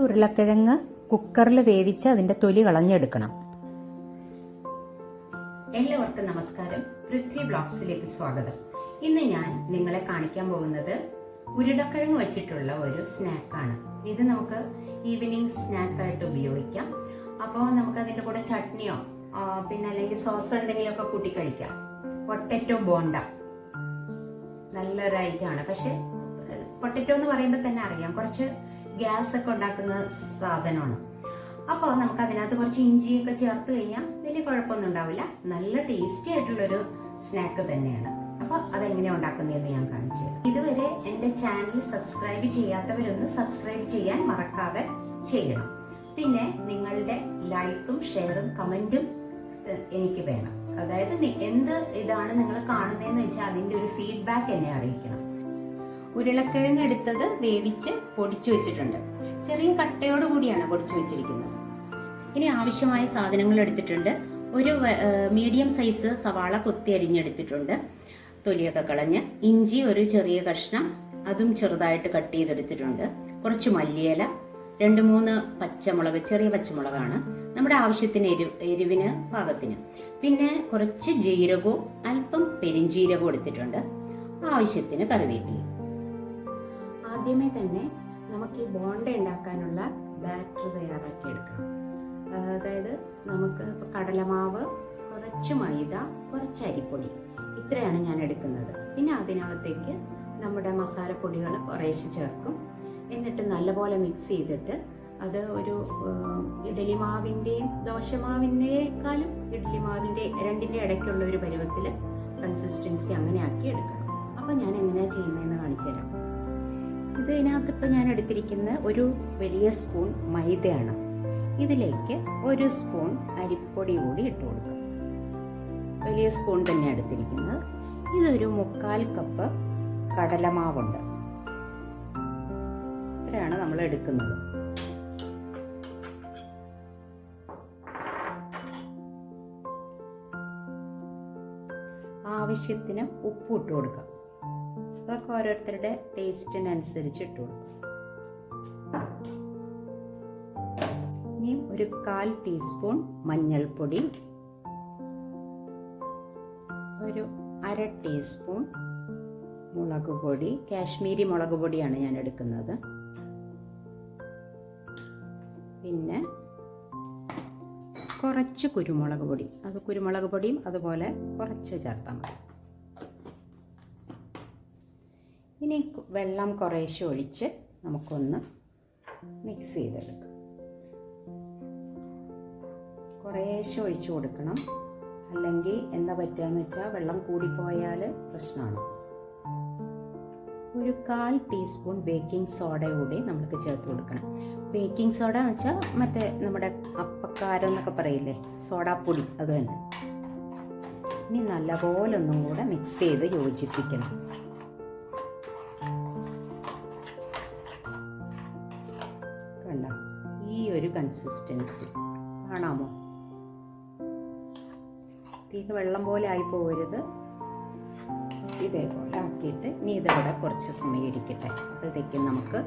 ഉരുളക്കിഴങ്ങ് കുക്കറിൽ വേവിച്ച് അതിന്റെ തൊലി കളഞ്ഞെടുക്കണം. എല്ലാവർക്കും നമസ്കാരം. പൃഥ്വി ബ്ലോഗ്സിലേക്ക് സ്വാഗതം. ഇന്ന് ഞാൻ നിങ്ങളെ കാണിക്കാൻ പോകുന്നത് ഉരുളക്കിഴങ്ങ് വെച്ചിട്ടുള്ള ഒരു സ്നാക്കാണ്. ഇത് നമുക്ക് ഈവനിങ് സ്നാക്കായിട്ട് ഉപയോഗിക്കാം. അപ്പോൾ നമുക്ക് അതിന്റെ കൂടെ ചട്നിയോ പിന്നെ അല്ലെങ്കിൽ സോസ് എന്തെങ്കിലുമൊക്കെ കൂട്ടി കഴിക്കാം. പൊട്ടറ്റോ ബോണ്ട നല്ലൊരു ഐറ്റമാണ്. പക്ഷെ പൊട്ടറ്റോ എന്ന് പറയുമ്പോൾ തന്നെ അറിയാം കുറച്ച് ഗ്യാസ് ഒക്കെ ഉണ്ടാക്കുന്ന സാധനമാണ്. അപ്പോൾ നമുക്ക് അതിനകത്ത് കുറച്ച് ഇഞ്ചിയൊക്കെ ചേർത്ത് കഴിഞ്ഞാൽ വലിയ കുഴപ്പമൊന്നും ഉണ്ടാവില്ല. നല്ല ടേസ്റ്റി ആയിട്ടുള്ളൊരു സ്നാക്ക് തന്നെയാണ്. അപ്പോൾ അതെങ്ങനെയാണ് ഉണ്ടാക്കുന്നതെന്ന് ഞാൻ കാണിച്ചു തരാം. ഇതുവരെ എൻ്റെ ചാനൽ സബ്സ്ക്രൈബ് ചെയ്യാത്തവരൊന്ന് സബ്സ്ക്രൈബ് ചെയ്യാൻ മറക്കാതെ ചെയ്യണം. പിന്നെ നിങ്ങളുടെ ലൈക്കും ഷെയറും കമൻറ്റും എനിക്ക് വേണം. അതായത് എന്ത് ഇതാണ് നിങ്ങൾ കാണുന്നതെന്ന് വെച്ചാൽ അതിൻ്റെ ഒരു ഫീഡ്ബാക്ക് എന്നെ അറിയിക്കണം. ഉരുളക്കിഴങ്ങ് എടുത്തത് വേവിച്ച് പൊടിച്ചു വെച്ചിട്ടുണ്ട്. ചെറിയ കട്ടയോട് കൂടിയാണ് പൊടിച്ചു വെച്ചിരിക്കുന്നത്. ഇനി ആവശ്യമായ സാധനങ്ങൾ എടുത്തിട്ടുണ്ട്. ഒരു മീഡിയം സൈസ് സവാള കൊത്തി അരിഞ്ഞെടുത്തിട്ടുണ്ട്, തൊലിയൊക്കെ കളഞ്ഞ്. ഇഞ്ചി ഒരു ചെറിയ കഷ്ണം, അതും ചെറുതായിട്ട് കട്ട് ചെയ്തെടുത്തിട്ടുണ്ട്. കുറച്ച് മല്ലിയില, 2-3 പച്ചമുളക്, ചെറിയ പച്ചമുളകാണ്, നമ്മുടെ ആവശ്യത്തിന് എരിവിന് പാകത്തിന്. പിന്നെ കുറച്ച് ജീരകവും അല്പം പെരിഞ്ജീരകവും എടുത്തിട്ടുണ്ട്, ആവശ്യത്തിന് കറിവേപ്പില. ആദ്യമേ തന്നെ നമുക്ക് ഈ ബോണ്ട ഉണ്ടാക്കാനുള്ള ബാറ്റർ തയ്യാറാക്കി എടുക്കണം. അതായത് നമുക്ക് ഇപ്പോൾ കടലമാവ്, കുറച്ച് മൈദ, കുറച്ച് അരിപ്പൊടി, ഇത്രയാണ് ഞാൻ എടുക്കുന്നത്. പിന്നെ അതിനകത്തേക്ക് നമ്മുടെ മസാലപ്പൊടികൾ കുറേശ്ശെ ചേർക്കും. എന്നിട്ട് നല്ലപോലെ മിക്സ് ചെയ്തിട്ട് അത് ഒരു ഇഡലി മാവിൻ്റെയും ദോശമാവിൻ്റെക്കാളും ഇഡ്ഡലി മാവിൻ്റെ രണ്ടിൻ്റെ ഇടയ്ക്കുള്ള ഒരു പരുവത്തിൽ കൺസിസ്റ്റൻസി അങ്ങനെ ആക്കി എടുക്കണം. അപ്പോൾ ഞാൻ എങ്ങനെയാണ് ചെയ്യുന്നതെന്ന് കാണിച്ചു തരാം. ഇതിനകത്ത് ഇപ്പം ഞാൻ എടുത്തിരിക്കുന്ന ഒരു വലിയ സ്പൂൺ മൈദയാണ്. ഇതിലേക്ക് 1 സ്പൂൺ അരിപ്പൊടി കൂടി ഇട്ട് കൊടുക്കാം. വലിയ സ്പൂൺ തന്നെ എടുത്തിരിക്കുന്നത്. ഇതൊരു 3/4 കപ്പ് കടലമാവുണ്ട്. ഇത്രയാണ് നമ്മൾ എടുക്കുന്നത്. ആവശ്യത്തിന് ഉപ്പ് ഇട്ട് കൊടുക്കാം. അതൊക്കെ ഓരോരുത്തരുടെ ടേസ്റ്റിനനുസരിച്ച് ഇട്ട് കൊടുക്കും. ഇനി ഒരു 1/4 ടീസ്പൂൺ മഞ്ഞൾപ്പൊടി, ഒരു 1/2 ടീസ്പൂൺ മുളക് പൊടി, കാശ്മീരി മുളക് പൊടിയാണ് ഞാൻ എടുക്കുന്നത്. പിന്നെ കുറച്ച് കുരുമുളക് പൊടി, അത് കുരുമുളക് പൊടിയും അതുപോലെ കുറച്ച് ചേർത്താൽ മതി. ഇനി വെള്ളം കുറേശ്ശെ ഒഴിച്ച് നമുക്കൊന്ന് മിക്സ് ചെയ്തെടുക്കാം. കുറേശ്ശെ ഒഴിച്ചു കൊടുക്കണം, അല്ലെങ്കിൽ എന്താ പറ്റുകയെന്ന് വെച്ചാൽ വെള്ളം കൂടിപ്പോയാൽ പ്രശ്നമാണ്. ഒരു 1/4 ടീസ്പൂൺ ബേക്കിംഗ് സോഡ കൂടി നമുക്ക് ചേർത്ത് കൊടുക്കണം. ബേക്കിംഗ് സോഡ എന്ന് വെച്ചാൽ മറ്റേ നമ്മുടെ അപ്പക്കാരം എന്നൊക്കെ പറയില്ലേ, സോഡാപ്പൊടി, അത് തന്നെ. ഇനി നല്ലപോലെ ഒന്നും കൂടെ മിക്സ് ചെയ്ത് യോജിപ്പിക്കണം. കണ്ടോ, ഈ ഒരു കൺസിസ്റ്റൻസി കാണാമോ? തീരെ വെള്ളം പോലെ ആയി പോകരുത്. ഇതേപോലെ ആക്കിയിട്ട് ഇനി ഇതവിടെ കുറച്ച് സമയം ഇരിക്കട്ടെ. അപ്പോഴത്തേക്കും നമുക്ക്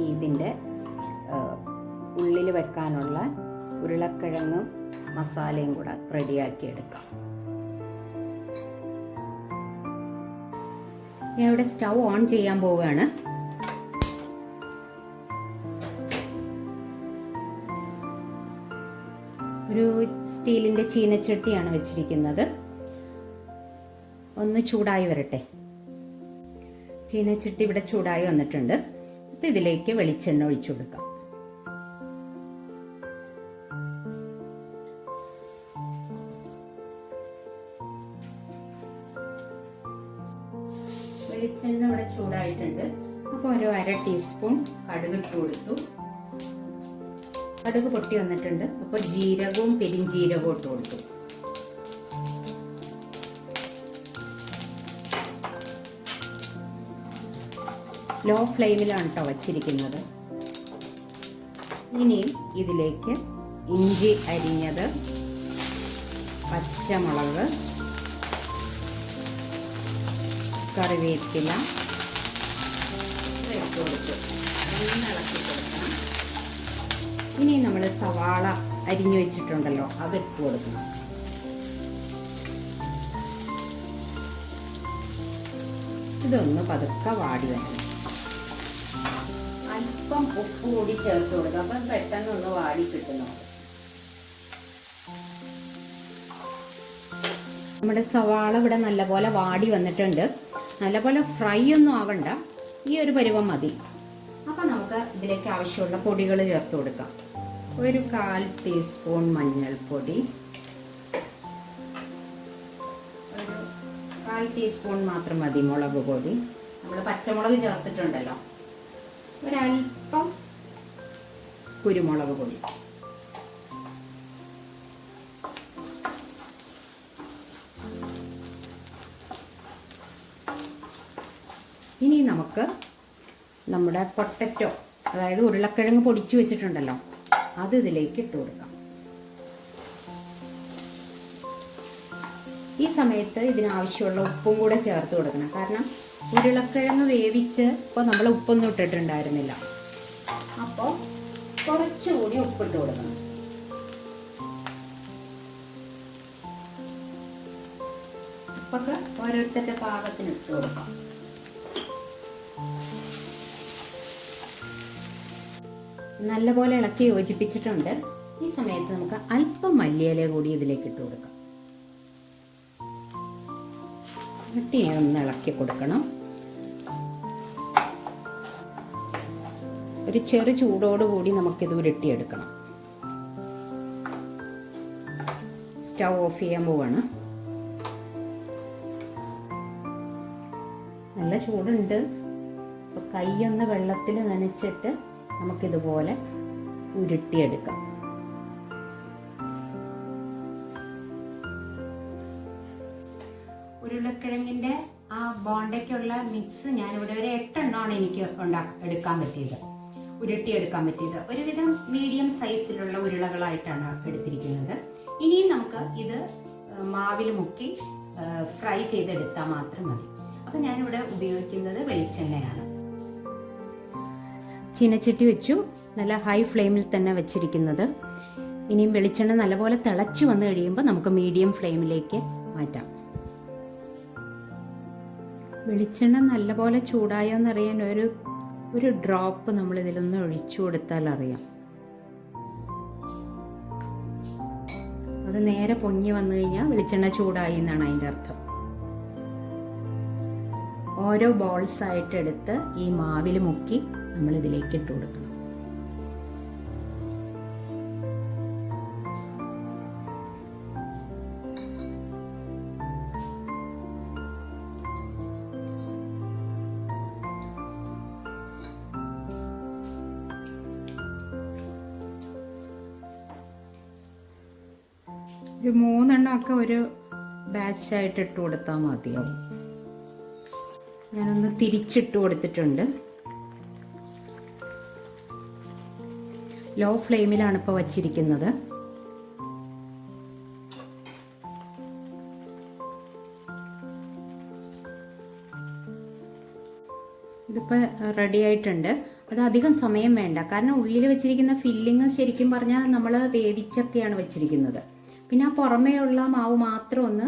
ഇതിൻ്റെ ഉള്ളിൽ വെക്കാനുള്ള ഉരുളക്കിഴങ്ങും മസാലയും കൂടെ റെഡിയാക്കി എടുക്കാം. ഞാൻ ഇവിടെ സ്റ്റൗ ഓൺ ചെയ്യാൻ പോവുകയാണ്. ഒരു സ്റ്റീലിൻ്റെ ചീനച്ചട്ടിയാണ് വെച്ചിരിക്കുന്നത്. ഒന്ന് ചൂടായി വരട്ടെ. ചീനച്ചട്ടി ഇവിടെ ചൂടായി വന്നിട്ടുണ്ട്. അപ്പം ഇതിലേക്ക് വെളിച്ചെണ്ണ ഒഴിച്ചു കൊടുക്കാം. വെളിച്ചെണ്ണ ഇവിടെ ചൂടായിട്ടുണ്ട്. അപ്പോൾ ഒരു 1/2 ടീസ്പൂൺ കടുക് ഇട്ട് കൊടുത്തു. കടുക് പൊട്ടി വന്നിട്ടുണ്ട്. അപ്പോൾ ജീരകവും പെരിഞ്ജീരകവും ഇട്ട് കൊടുത്തു. ലോ ഫ്ലെയിമിലാണ് കേട്ടോ വച്ചിരിക്കുന്നത്. ഇനിയും ഇതിലേക്ക് ഇഞ്ചി അരിഞ്ഞത്, പച്ചമുളക്, കറിവേപ്പില ഇട്ട് കൊടുത്ത് ഇളക്കി കൊടുക്കണം. ഇനി നമ്മൾ സവാള അരിഞ്ഞു വെച്ചിട്ടുണ്ടല്ലോ, അതിട്ട് കൊടുക്കണം. ഇതൊന്ന് പതുക്കെ വാടി വരണം. അല്പം ഉപ്പ് കൂടി ചേർത്ത് കൊടുക്കുക, അപ്പം പെട്ടെന്ന് ഒന്ന് വാടി കിട്ടുന്നു. നമ്മുടെ സവാള ഇവിടെ നല്ലപോലെ വാടി വന്നിട്ടുണ്ട്. നല്ലപോലെ ഫ്രൈ ഒന്നും ആവണ്ട, ഈ ഒരു പരുവം മതി. അപ്പം നമുക്ക് ഇതിലേക്ക് ആവശ്യമുള്ള പൊടികൾ ചേർത്ത് കൊടുക്കാം. ഒരു 1/4 ടീസ്പൂൺ മഞ്ഞൾപ്പൊടി, ഒരു 1/4 ടീസ്പൂൺ മാത്രം മതി മുളക് പൊടി. നമ്മൾ പച്ചമുളക് ചേർത്തിട്ടുണ്ടല്ലോ. ഒരല്പം കുരുമുളക് പൊടി, ഇനി നമുക്ക് നമ്മുടെ പൊട്ടറ്റോ, അതായത് ഉരുളക്കിഴങ്ങ് പൊടിച്ചു വെച്ചിട്ടുണ്ടല്ലോ, അത് ഇതിലേക്ക് ഇട്ട് കൊടുക്കാം. ഈ സമയത്ത് ഇതിനാവശ്യമുള്ള ഉപ്പും കൂടെ ചേർത്ത് കൊടുക്കണം. കാരണം ഉരുളക്കിഴങ്ങ് വേവിച്ച് ഇപ്പോൾ നമ്മൾ ഉപ്പൊന്നും ഇട്ടിട്ടുണ്ടായിരുന്നില്ല, അപ്പോൾ കുറച്ചുകൂടി ഉപ്പിട്ട് കൊടുക്കണം. ഉപ്പൊക്കെ ഓരോരുത്തരുടെ പാകത്തിന് ഇട്ട് കൊടുക്കാം. നല്ലപോലെ ഇളക്കി യോജിപ്പിച്ചിട്ടുണ്ട്. ഈ സമയത്ത് നമുക്ക് അല്പം മല്ലിയില കൂടി ഇതിലേക്ക് ഇട്ട് കൊടുക്കാം. എന്നിട്ട് ഒന്ന് ഇളക്കി കൊടുക്കണം. ഒരു ചെറു ചൂടോടുകൂടി നമുക്കിത് ഉരുട്ടിയെടുക്കണം. സ്റ്റൗ ഓഫ് ചെയ്യാൻ പോവാണ്. നല്ല ചൂടുണ്ട്. അപ്പോൾ കൈയൊന്ന് വെള്ളത്തിൽ നനച്ചിട്ട് നമുക്കിതുപോലെ ഉരുട്ടിയെടുക്കാം. ഉരുളക്കിഴങ്ങിൻ്റെ ആ ബോണ്ടയ്ക്കുള്ള മിക്സ് ഞാനിവിടെ ഒരു 8 എണ്ണമാണ് എനിക്ക് എടുക്കാൻ പറ്റിയത്, ഉരുട്ടിയെടുക്കാൻ പറ്റിയത്. ഒരുവിധം മീഡിയം സൈസിലുള്ള ഉരുളകളായിട്ടാണ് എടുത്തിരിക്കുന്നത്. ഇനിയും നമുക്ക് ഇത് മാവിൽ മുക്കി ഫ്രൈ ചെയ്തെടുത്താൽ മാത്രം മതി. അപ്പം ഞാനിവിടെ ഉപയോഗിക്കുന്നത് വെളിച്ചെണ്ണയാണ്. ചീനച്ചട്ടി വെച്ചു, നല്ല ഹൈ ഫ്ലെയിമിൽ തന്നെ വെച്ചിരിക്കുന്നത്. ഇനിയും വെളിച്ചെണ്ണ നല്ലപോലെ തിളച്ച് വന്നു കഴിയുമ്പോൾ നമുക്ക് മീഡിയം ഫ്ലെയിമിലേക്ക് മാറ്റാം. വെളിച്ചെണ്ണ നല്ലപോലെ ചൂടായോ എന്നറിയാൻ ഒരു ഡ്രോപ്പ് നമ്മൾ ഇതിലൊന്ന് ഒഴിച്ചു കൊടുത്താൽ അറിയാം. അത് നേരെ പൊങ്ങി വന്നു കഴിഞ്ഞാൽ വെളിച്ചെണ്ണ ചൂടായി എന്നാണ് അതിൻ്റെ അർത്ഥം. ഓരോ ബോൾസ് ആയിട്ട് എടുത്ത് ഈ മാവിൽ മുക്കി നമ്മൾ ഇതിലേക്ക് ഇട്ട് കൊടുക്കണം. ഒരു 3 എണ്ണമൊക്കെ ഒരു ബാച്ചായിട്ട് ഇട്ട് കൊടുത്താൽ മതിയാവും. ഞാനൊന്ന് തിരിച്ചിട്ട് കൊടുത്തിട്ടുണ്ട്. ലോ ഫ്ലെയിമിലാണ് ഇപ്പോൾ വച്ചിരിക്കുന്നത്. ഇതിപ്പോൾ റെഡി ആയിട്ടുണ്ട്. അത് അധികം സമയം വേണ്ട, കാരണം ഉള്ളിൽ വെച്ചിരിക്കുന്ന ഫില്ലിങ് ശരിക്കും പറഞ്ഞാൽ നമ്മൾ വേവിച്ചൊക്കെയാണ് വെച്ചിരിക്കുന്നത്. പിന്നെ ആ പുറമേയുള്ള മാവ് മാത്രം ഒന്ന്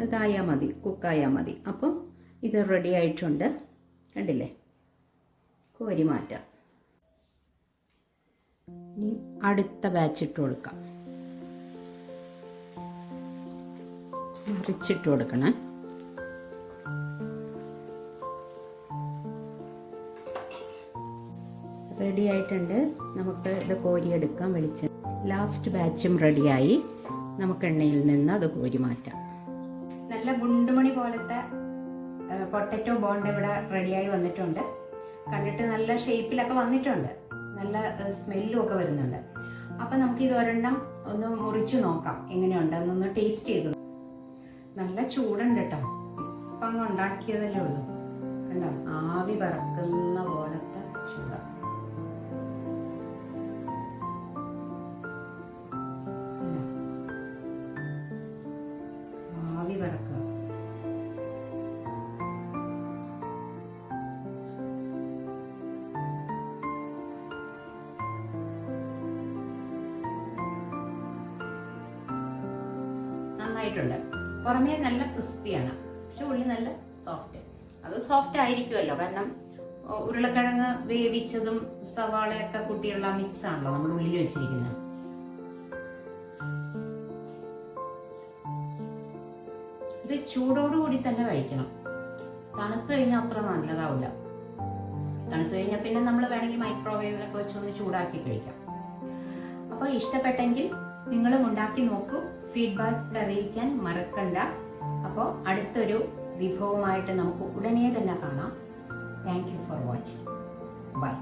ഇതായാൽ മതി, കുക്കായാൽ മതി. അപ്പം ഇത് റെഡി ആയിട്ടുണ്ട്. കണ്ടില്ലേ? കോരി മാറ്റാം. ഇനി അടുത്ത ബാച്ച് ഇട്ട് കൊടുക്കാം. മറിച്ചിട്ട് കൊടുക്കണം. റെഡി ആയിട്ടുണ്ട്. നമുക്ക് ഇത് കോരിയെടുക്കാം. വെളിച്ചെണ്ണ ലാസ്റ്റ് ബാച്ചും റെഡിയായി. നമുക്ക് എണ്ണയിൽ നിന്ന് അത് കോരി മാറ്റാം. നല്ല ഗുണ്ടുമണി പോലത്തെ പൊട്ടറ്റോ ബോണ്ട ഇവിടെ റെഡിയായി വന്നിട്ടുണ്ട്. കണ്ടിട്ട് നല്ല ഷേപ്പിലൊക്കെ വന്നിട്ടുണ്ട്. നല്ല സ്മെല്ലും ഒക്കെ വരുന്നുണ്ട്. അപ്പം നമുക്ക് ഇത് ഒരെണ്ണം ഒന്ന് മുറിച്ച് നോക്കാം എങ്ങനെയുണ്ടെന്നൊന്ന് ടേസ്റ്റ് ചെയ്തു. നല്ല ചൂടുണ്ട് കേട്ടോ. ഇപ്പം അങ്ങ് ഉണ്ടാക്കിയതല്ലേ ഉള്ളൂ. കണ്ടോ? ആവി പറക്കുന്ന പോലത്തെ ചൂടാണ്. ആവി പറക്കുക. നന്നായിട്ടുണ്ട്. പുറമേ നല്ല ക്രിസ്പിയാണ്, പക്ഷെ ഉള്ളി നല്ല സോഫ്റ്റ്. അത് സോഫ്റ്റ് ആയിരിക്കുമല്ലോ, കാരണം ഉരുളക്കിഴങ്ങ് വേവിച്ചതും സവാളയൊക്കെ കൂട്ടിയുള്ള മിക്സ് ആണല്ലോ നമ്മൾ ഉള്ളിൽ വെച്ചിരിക്കുന്നത്. ഇത് ചൂടോടുകൂടി തന്നെ കഴിക്കണം. തണുത്ത് കഴിഞ്ഞാൽ അത്ര നല്ലതാവില്ല. തണുത്ത് കഴിഞ്ഞാൽ പിന്നെ നമ്മൾ വേണമെങ്കിൽ മൈക്രോവേവിലൊക്കെ വെച്ചൊന്ന് ചൂടാക്കി കഴിക്കാം. അപ്പോൾ ഇഷ്ടപ്പെട്ടെങ്കിൽ നിങ്ങളും ഉണ്ടാക്കി നോക്കൂ, ഫീഡ്ബാക്ക് അറിയിക്കാൻ മറക്കണ്ട. അപ്പോൾ അടുത്തൊരു വിഭവമായിട്ട് നമുക്ക് ഉടനെ തന്നെ കാണാം. Thank you for watching. By.